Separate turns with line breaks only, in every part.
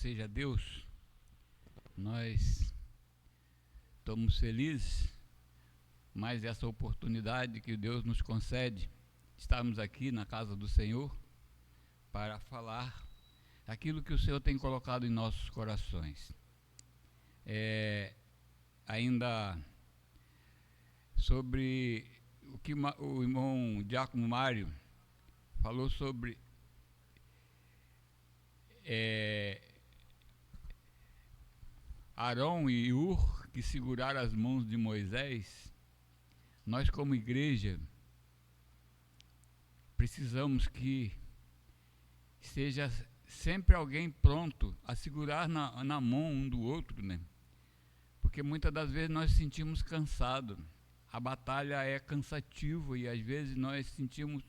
seja Deus. Nós estamos felizes mais essa oportunidade que Deus nos concede. Estamos aqui na casa do Senhor para falar aquilo que o Senhor tem colocado em nossos corações. Ainda sobre o que o irmão Diácono Mário falou sobre Arão e Ur, que seguraram as mãos de Moisés. Nós, como igreja, precisamos que seja sempre alguém pronto a segurar na mão um do outro, né? Porque muitas das vezes nós sentimos cansados, a batalha é cansativa e às vezes nós sentimos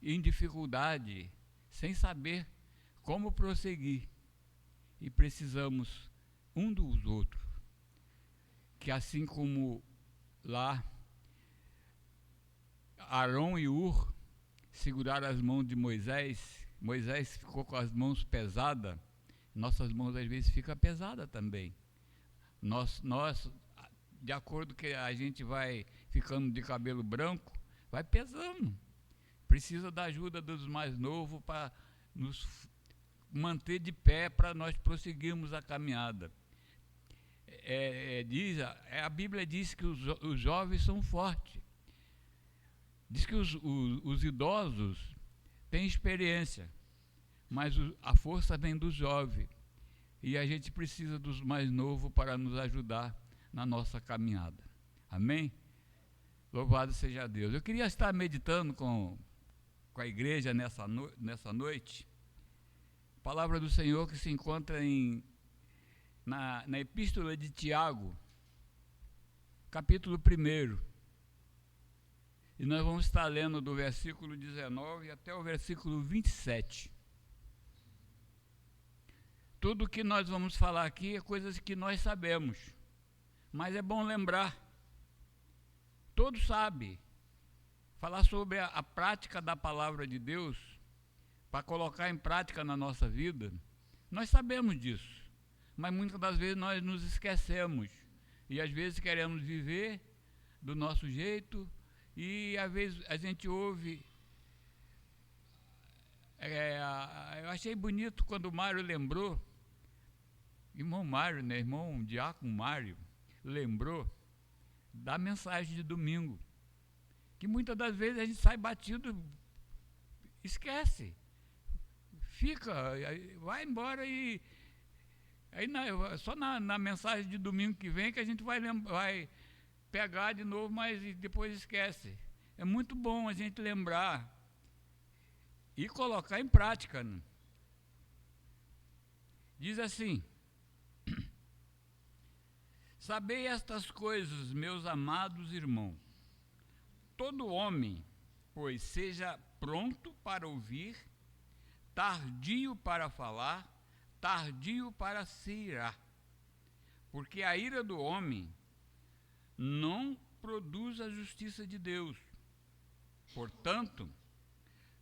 em dificuldade, sem saber como prosseguir, e precisamos um dos outros, que assim como lá Arão e Ur seguraram as mãos de Moisés, Moisés ficou com as mãos pesadas, nossas mãos às vezes ficam pesadas também. Nós, de acordo que a gente vai ficando de cabelo branco, vai pesando. Precisa da ajuda dos mais novos para nos manter de pé, para nós prosseguirmos a caminhada. A Bíblia diz que os jovens são fortes. Diz que os idosos têm experiência, mas a força vem dos jovens. E a gente precisa dos mais novos para nos ajudar na nossa caminhada. Amém? Louvado seja Deus. Eu queria estar meditando com a igreja nessa noite. A palavra do Senhor que se encontra na Epístola de Tiago, capítulo 1. E nós vamos estar lendo do versículo 19 até o versículo 27. Tudo que nós vamos falar aqui é coisas que nós sabemos, mas é bom lembrar. Todos sabem. Falar sobre a prática da palavra de Deus, para colocar em prática na nossa vida, nós sabemos disso, mas muitas das vezes nós nos esquecemos, e às vezes queremos viver do nosso jeito, e às vezes a gente ouve. Eu achei bonito quando o Mário lembrou, irmão Mário, né, irmão Diácono Mário, lembrou da mensagem de domingo, que muitas das vezes a gente sai batido, esquece, fica, vai embora e aí só na mensagem de domingo que vem que a gente vai pegar de novo, mas depois esquece. É muito bom a gente lembrar e colocar em prática, né? Diz assim: sabei estas coisas, meus amados irmãos. Todo homem, pois, seja pronto para ouvir, tardio para falar, tardio para se irar. Porque a ira do homem não produz a justiça de Deus. Portanto,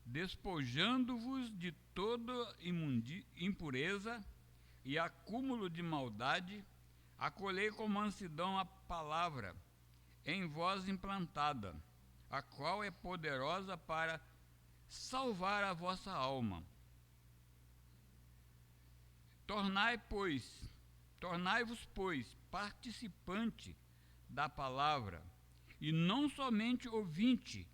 despojando-vos de toda impureza e acúmulo de maldade, acolhei com mansidão a palavra em vós implantada, a qual é poderosa para salvar a vossa alma. Tornai-vos, pois, participante da palavra, e não somente ouvinte,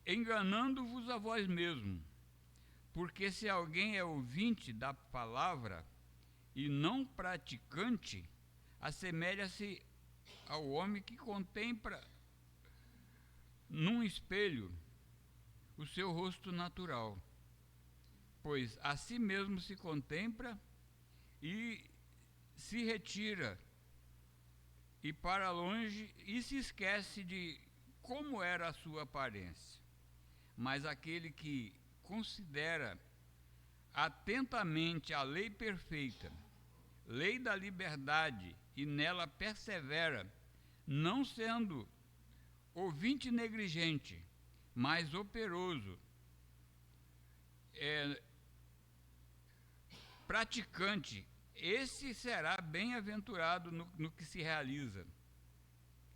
enganando-vos a vós mesmos. Porque se alguém é ouvinte da palavra e não praticante, assemelha-se ao homem que contempla num espelho o seu rosto natural, pois a si mesmo se contempla e se retira e para longe e se esquece de como era a sua aparência. Mas aquele que considera atentamente a lei perfeita, lei da liberdade, e nela persevera, não sendo ouvinte negligente, mas operoso praticante, esse será bem-aventurado no que se realiza.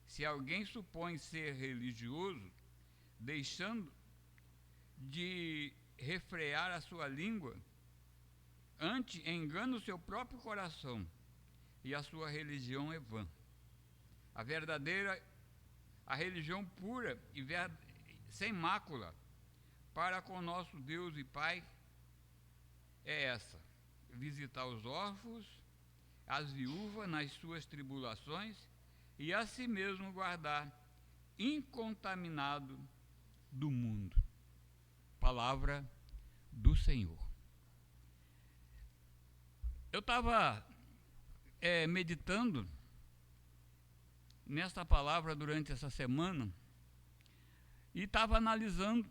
Se alguém supõe ser religioso, deixando de refrear a sua língua, antes engana o seu próprio coração, e a sua religião é vã. A religião pura e sem mácula para com nosso Deus e Pai é essa: visitar os órfãos, as viúvas nas suas tribulações, e a si mesmo guardar incontaminado do mundo. Palavra do Senhor. Eu estava meditando nessa palavra durante essa semana e estava analisando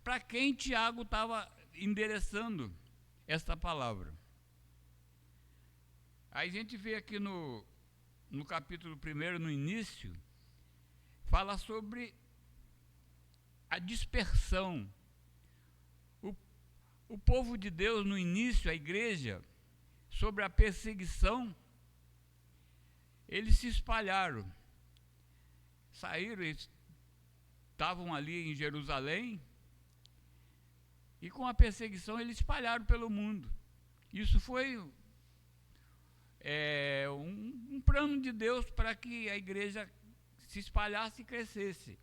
para quem Tiago estava endereçando esta palavra. Aí a gente vê aqui no capítulo 1, no início, fala sobre a dispersão. O povo de Deus no início, a igreja, sobre a perseguição, eles se espalharam, saíram, eles estavam ali em Jerusalém, e com a perseguição eles espalharam pelo mundo. Isso foi um plano de Deus para que a igreja se espalhasse e crescesse.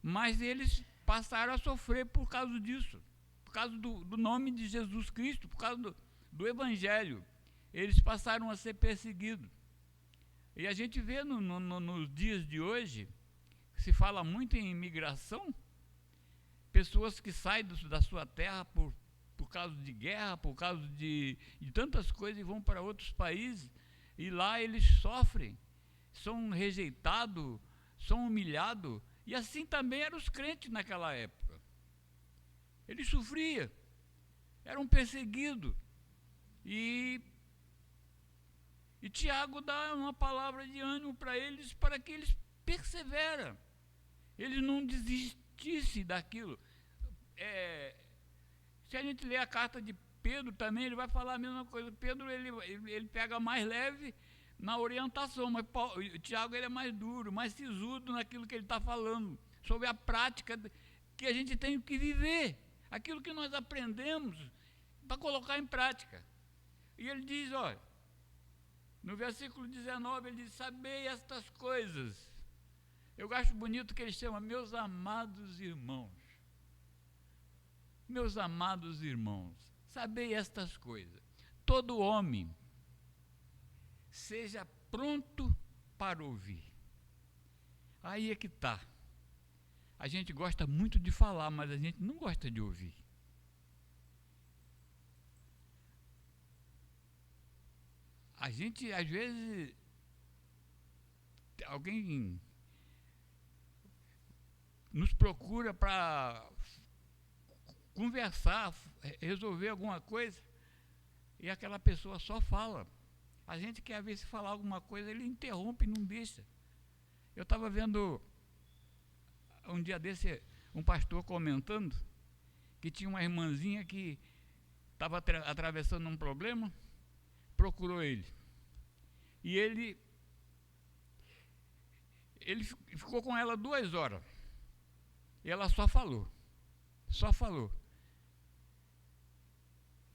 Mas eles passaram a sofrer por causa disso, por causa do nome de Jesus Cristo, por causa do Evangelho. Eles passaram a ser perseguidos. E a gente vê nos dias de hoje, se fala muito em imigração, pessoas que saem da sua terra por causa de guerra, por causa de tantas coisas, e vão para outros países, e lá eles sofrem, são rejeitados, são humilhados, e assim também eram os crentes naquela época. Eles sofriam, eram perseguidos, e Tiago dá uma palavra de ânimo para que eles perseveram, eles não desistissem daquilo. Se a gente ler a carta de Pedro também, ele vai falar a mesma coisa. Pedro ele pega mais leve na orientação, mas Tiago ele é mais duro, mais sisudo naquilo que ele está falando, sobre a prática que a gente tem que viver, aquilo que nós aprendemos para colocar em prática. E ele diz, olha, no versículo 19, ele diz: sabei estas coisas. Eu acho bonito que ele chama meus amados irmãos. Meus amados irmãos, sabei estas coisas. Todo homem seja pronto para ouvir. Aí é que está. A gente gosta muito de falar, mas a gente não gosta de ouvir. A gente, às vezes, alguém nos procura para conversar, resolver alguma coisa, e aquela pessoa só fala. A gente quer ver se falar alguma coisa, ele interrompe e não deixa. Eu estava vendo, um dia desse, um pastor comentando que tinha uma irmãzinha que estava atravessando um problema, procurou ele. E ele ficou com ela 2 horas. E ela só falou.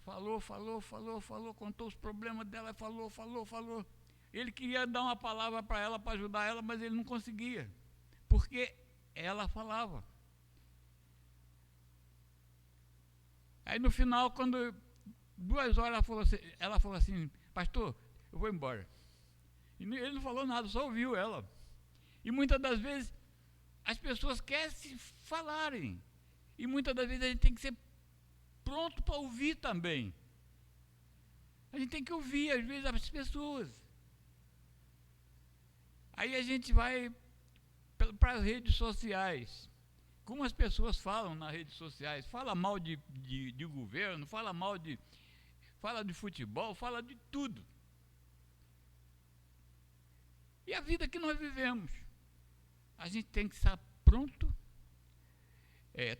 Falou, contou os problemas dela, falou. Ele queria dar uma palavra para ela, para ajudar ela, mas ele não conseguia, porque ela falava. Aí no final, quando 2 horas ela falou assim: pastor, eu vou embora. E ele não falou nada, só ouviu ela. E muitas das vezes as pessoas querem se falarem, e muitas das vezes a gente tem que ser pronto para ouvir também. A gente tem que ouvir, às vezes, as pessoas. Aí a gente vai para as redes sociais. Como as pessoas falam nas redes sociais, fala mal de governo, fala de futebol, fala de tudo. E a vida que nós vivemos, a gente tem que estar pronto,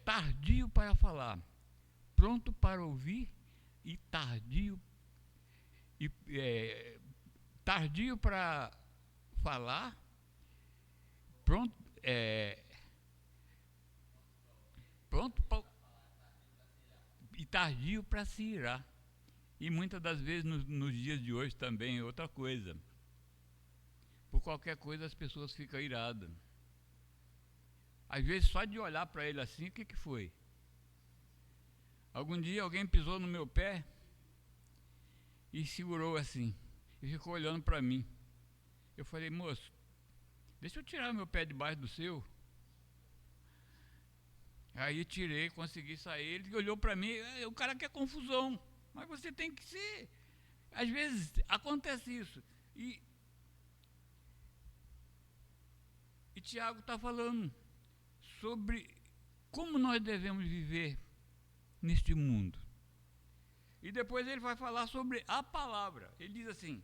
tardio para falar, pronto para ouvir e tardio tardio para falar, pronto, e tardio para se irar. E muitas das vezes nos dias de hoje também é outra coisa. Por qualquer coisa as pessoas ficam iradas. Às vezes só de olhar para ele assim, o que foi? Algum dia alguém pisou no meu pé e segurou assim, e ficou olhando para mim. Eu falei, moço, deixa eu tirar meu pé debaixo do seu. Aí tirei, consegui sair. Ele olhou para mim, o cara quer confusão, mas você tem que ser. Às vezes acontece isso. E Tiago está falando sobre como nós devemos viver neste mundo. E depois ele vai falar sobre a palavra. Ele diz assim: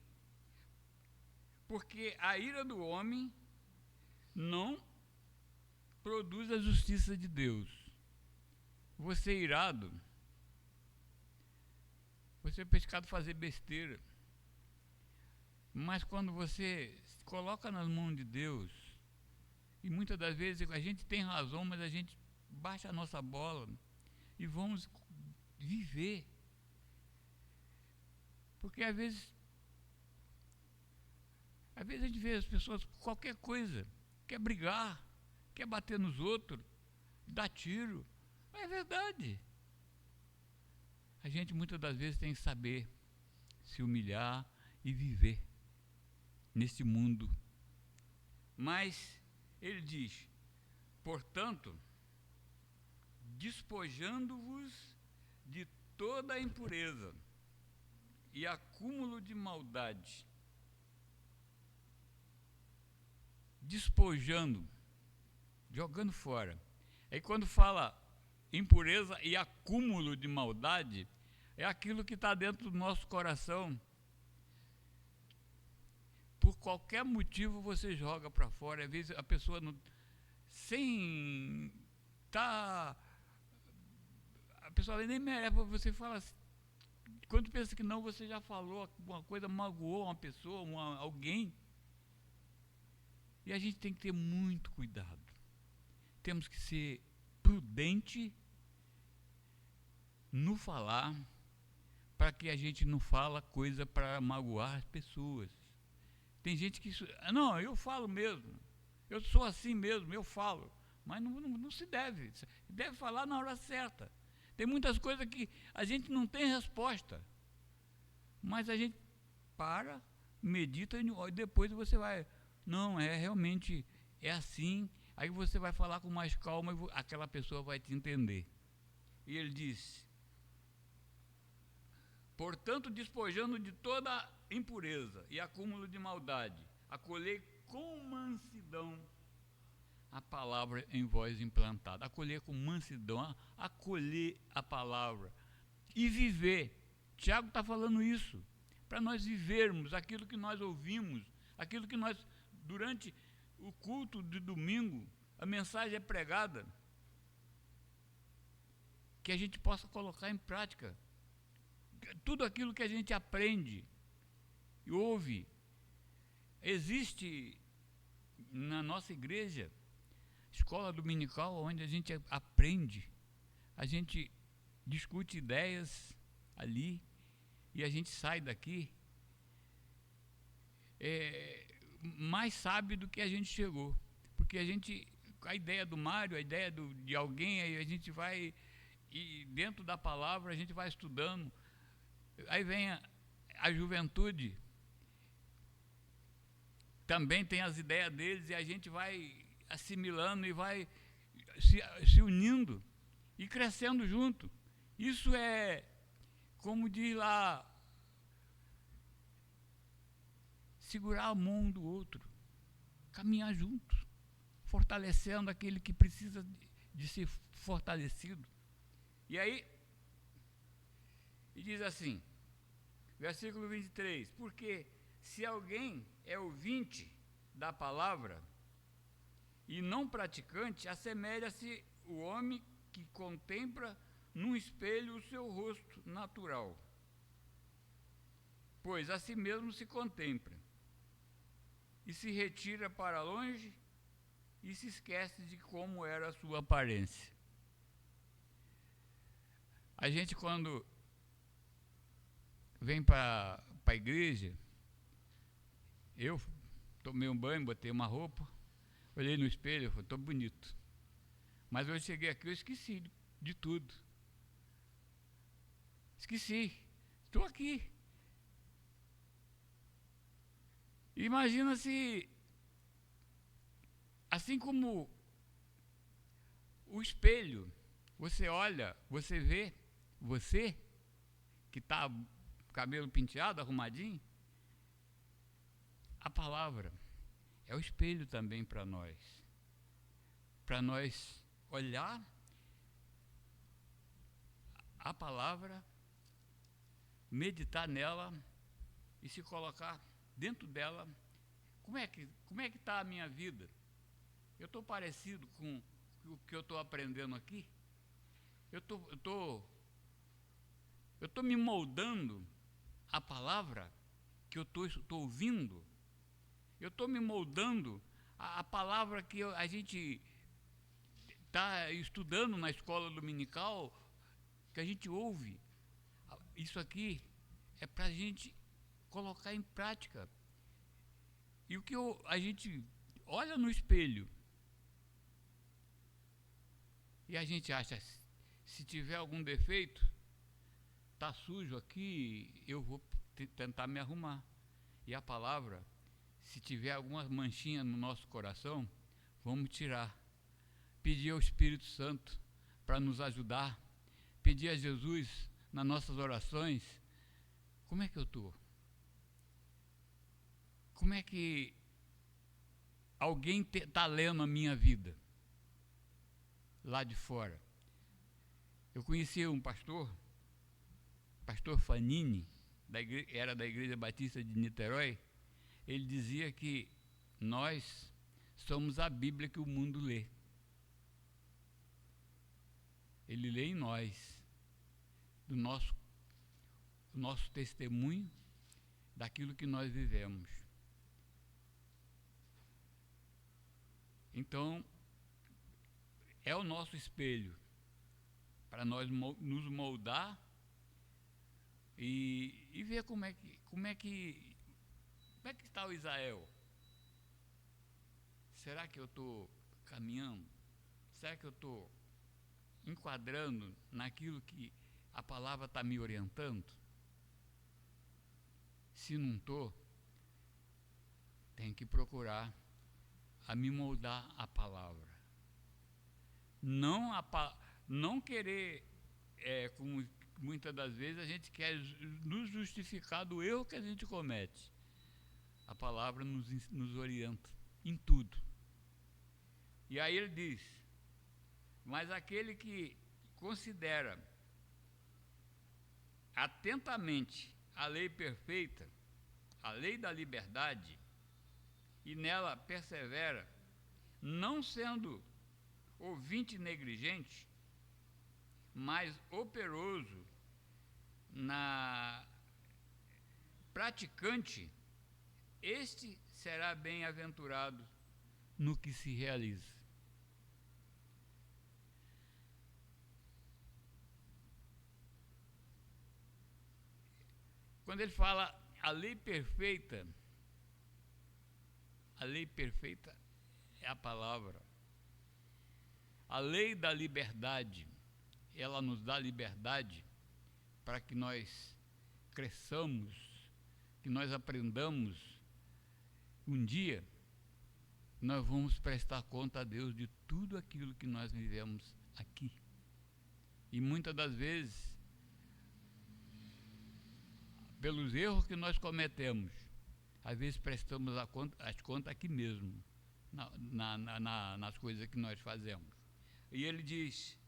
porque a ira do homem não produz a justiça de Deus. Você é irado, você é pescado fazer besteira. Mas quando você se coloca nas mãos de Deus, e muitas das vezes a gente tem razão, mas a gente baixa a nossa bola e vamos viver. Porque às vezes a gente vê as pessoas por qualquer coisa, quer brigar, quer bater nos outros, dar tiro. Mas é verdade. A gente muitas das vezes tem que saber se humilhar e viver neste mundo. Mas ele diz, portanto, despojando-vos de toda a impureza e acúmulo de maldade, despojando, jogando fora. Aí quando fala impureza e acúmulo de maldade, é aquilo que está dentro do nosso coração. Por qualquer motivo você joga para fora. Às vezes a pessoa não, sem tá, a pessoa nem merece, você fala assim, quando pensa que não, você já falou alguma coisa, magoou uma pessoa, alguém. E a gente tem que ter muito cuidado. Temos que ser prudente no falar, para que a gente não fala coisa para magoar as pessoas. Tem gente que... Não, eu falo mesmo. Eu sou assim mesmo, eu falo. Mas não se deve. Deve falar na hora certa. Tem muitas coisas que a gente não tem resposta. Mas a gente para, medita e depois você vai... Não, realmente é assim. Aí você vai falar com mais calma e aquela pessoa vai te entender. E ele diz... Portanto, despojando de toda impureza e acúmulo de maldade, acolhei com mansidão a palavra em vós implantada. Acolher com mansidão, acolher a palavra e viver. Tiago está falando isso, para nós vivermos aquilo que nós ouvimos, aquilo que nós, durante o culto de domingo, a mensagem é pregada, que a gente possa colocar em prática. Tudo aquilo que a gente aprende e ouve. Existe na nossa igreja escola dominical onde a gente aprende, a gente discute ideias ali e a gente sai daqui mais sábio do que a gente chegou, porque a ideia do Mário, a ideia de alguém, aí a gente vai, e dentro da palavra a gente vai estudando. Aí vem a juventude, também tem as ideias deles e a gente vai assimilando e vai se unindo e crescendo junto. Isso é, como diz lá, segurar a mão do outro, caminhar junto, fortalecendo aquele que precisa de ser fortalecido. E aí, e diz assim, versículo 23, porque se alguém é ouvinte da palavra e não praticante, assemelha-se o homem que contempla num espelho o seu rosto natural. pois a si mesmo se contempla e se retira para longe e se esquece de como era a sua aparência. A gente, quando vem para a igreja, eu tomei um banho, botei uma roupa, olhei no espelho e falei, estou bonito. Mas eu cheguei aqui, eu esqueci de tudo. Esqueci. Estou aqui. Imagina se, assim como o espelho, você olha, você vê, você que está cabelo penteado, arrumadinho, a palavra é o espelho também para nós. Para nós olhar a palavra, meditar nela e se colocar dentro dela. Como é que está a minha vida? Eu estou parecido com o que eu estou aprendendo aqui? Eu estou me moldando a palavra que eu estou ouvindo? Eu estou me moldando a palavra que a gente está estudando na escola dominical, que a gente ouve? Isso aqui é para a gente colocar em prática. E o que a gente olha no espelho e a gente acha, se tiver algum defeito, está sujo aqui, eu vou tentar me arrumar. E a palavra, se tiver alguma manchinha no nosso coração, vamos tirar. Pedir ao Espírito Santo para nos ajudar. Pedir a Jesus nas nossas orações. Como é que eu estou? Como é que alguém está lendo a minha vida lá de fora? Eu conheci um pastor Fanini, era da Igreja Batista de Niterói. Ele dizia que nós somos a Bíblia que o mundo lê. Ele lê em nós, do nosso testemunho, daquilo que nós vivemos. Então, é o nosso espelho para nós nos moldar e ver como é que está o Israel. Será que eu estou caminhando? Será que eu estou enquadrando naquilo que a palavra está me orientando? Se não estou, tenho que procurar a me moldar a palavra. Não querer, como muitas das vezes a gente quer nos justificar do erro que a gente comete. A palavra nos orienta em tudo. E aí ele diz, mas aquele que considera atentamente a lei perfeita, a lei da liberdade, e nela persevera, não sendo ouvinte negligente, mas operoso na praticante, este será bem-aventurado no que se realiza. Quando ele fala a lei perfeita é a palavra. A lei da liberdade, ela nos dá liberdade para que nós cresçamos, que nós aprendamos. Um dia, nós vamos prestar conta a Deus de tudo aquilo que nós vivemos aqui. E muitas das vezes, pelos erros que nós cometemos, às vezes prestamos as contas aqui mesmo, nas coisas que nós fazemos. E ele diz,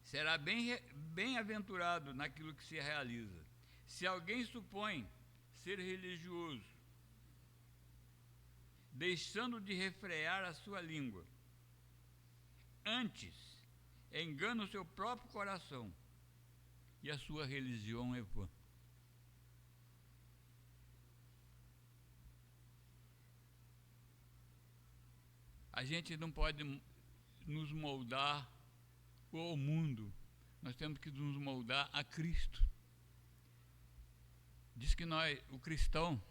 será bem-aventurado naquilo que se realiza. Se alguém supõe ser religioso, deixando de refrear a sua língua, antes engana o seu próprio coração, e a sua religião é vã. A gente não pode nos moldar ao mundo, nós temos que nos moldar a Cristo. Diz que nós, o cristão,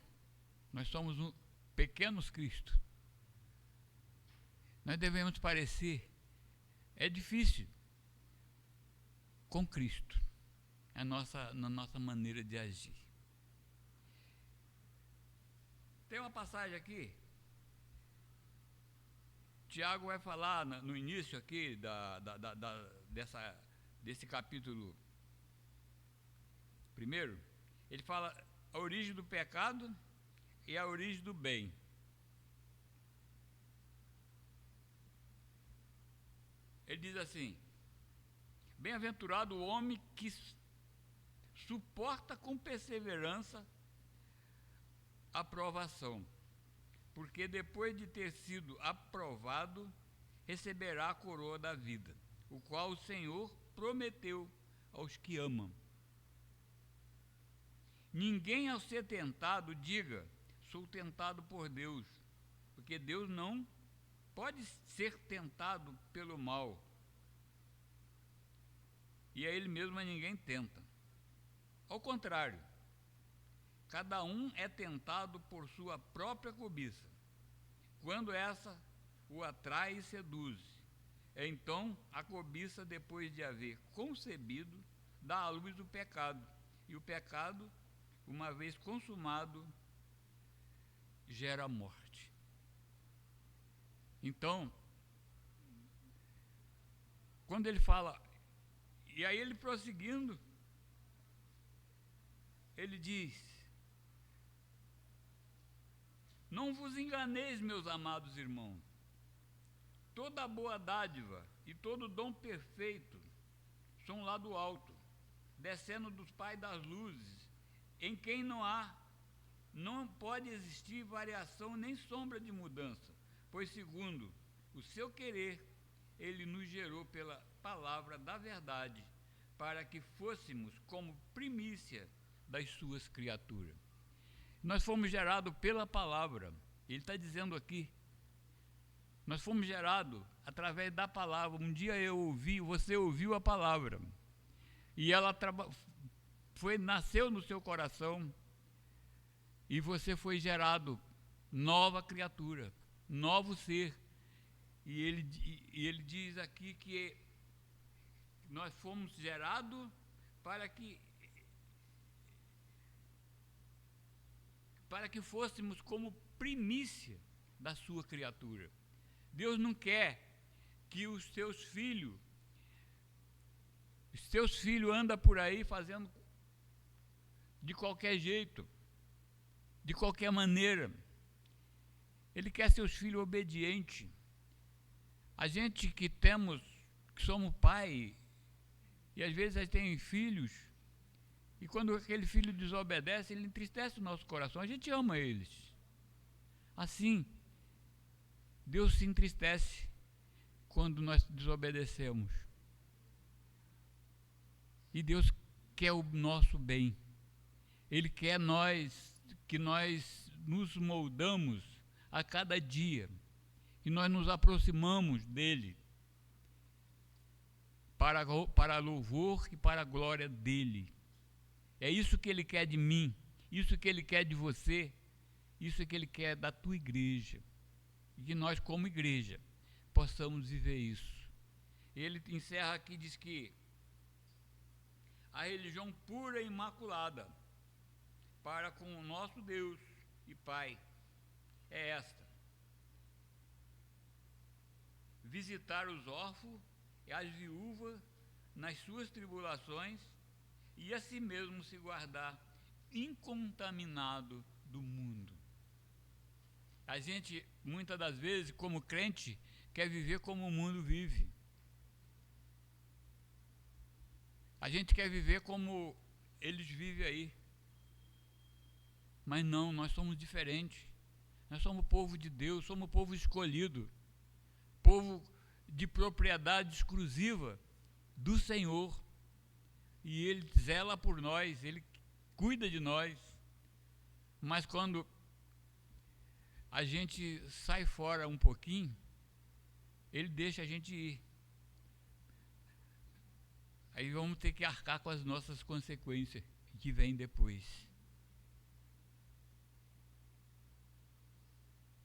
nós somos pequenos Cristo. Nós devemos parecer, é difícil, com Cristo, na nossa maneira de agir. Tem uma passagem aqui, Tiago vai falar no início aqui desse capítulo 1, ele fala a origem do pecado e a origem do bem. Ele diz assim: bem-aventurado o homem que suporta com perseverança a provação, porque depois de ter sido aprovado, receberá a coroa da vida, o qual o Senhor prometeu aos que amam. Ninguém, ao ser tentado, diga: sou tentado por Deus, porque Deus não pode ser tentado pelo mal, e a Ele mesmo a ninguém tenta. Ao contrário, cada um é tentado por sua própria cobiça. Quando essa o atrai e seduz, então a cobiça, depois de haver concebido, dá à luz o pecado, e o pecado, uma vez consumado, gera morte. Então, quando ele fala, e aí ele prosseguindo, ele diz: não vos enganeis, meus amados irmãos, toda boa dádiva e todo dom perfeito são lá do alto, descendo dos Pai das luzes, em quem não pode existir variação nem sombra de mudança, pois segundo o seu querer, ele nos gerou pela palavra da verdade, para que fôssemos como primícia das suas criaturas. Nós fomos gerados pela palavra. Ele está dizendo aqui, nós fomos gerados através da palavra. Um dia eu ouvi, você ouviu a palavra, e ela nasceu no seu coração, e você foi gerado nova criatura, novo ser. E ele diz aqui que nós fomos gerados para que fôssemos como primícia da sua criatura. Deus não quer que os seus filhos andam por aí fazendo de qualquer jeito, de qualquer maneira. Ele quer seus filhos obedientes. A gente que somos pai, e às vezes a gente tem filhos, e quando aquele filho desobedece, ele entristece o nosso coração. A gente ama eles. Assim, Deus se entristece quando nós desobedecemos. E Deus quer o nosso bem. Ele quer que nós nos moldamos a cada dia, e nós nos aproximamos dele para louvor e para a glória dele. É isso que ele quer de mim, isso que ele quer de você, isso que ele quer da tua igreja, e que nós, como igreja, possamos viver isso. Ele encerra aqui, diz que a religião pura e imaculada para com o nosso Deus e Pai é esta: visitar os órfãos e as viúvas nas suas tribulações, e a si mesmo se guardar incontaminado do mundo. A gente, muitas das vezes, como crente, quer viver como o mundo vive. A gente quer viver como eles vivem aí. Mas não, nós somos diferentes. Nós somos povo de Deus, somos povo escolhido, povo de propriedade exclusiva do Senhor. e Ele zela por nós, Ele cuida de nós. Mas quando a gente sai fora um pouquinho, Ele deixa a gente ir. Aí vamos ter que arcar com as nossas consequências que vêm depois.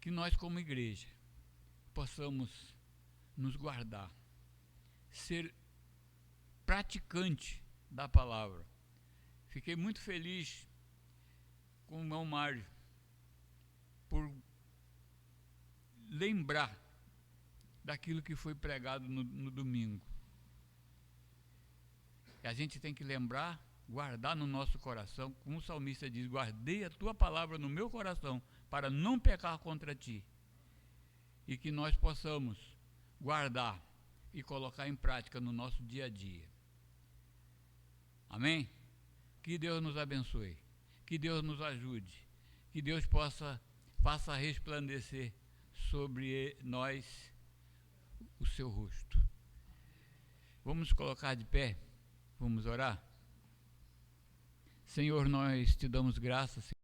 Que nós, como igreja, possamos nos guardar, ser praticante da palavra. Fiquei muito feliz com o irmão Mário por lembrar daquilo que foi pregado no domingo. E a gente tem que lembrar, guardar no nosso coração, como o salmista diz: guardei a tua palavra no meu coração para não pecar contra ti. E que nós possamos guardar e colocar em prática no nosso dia a dia. Amém? Que Deus nos abençoe, que Deus nos ajude, que Deus faça resplandecer sobre nós o seu rosto. Vamos colocar de pé, vamos orar? Senhor, nós te damos graças.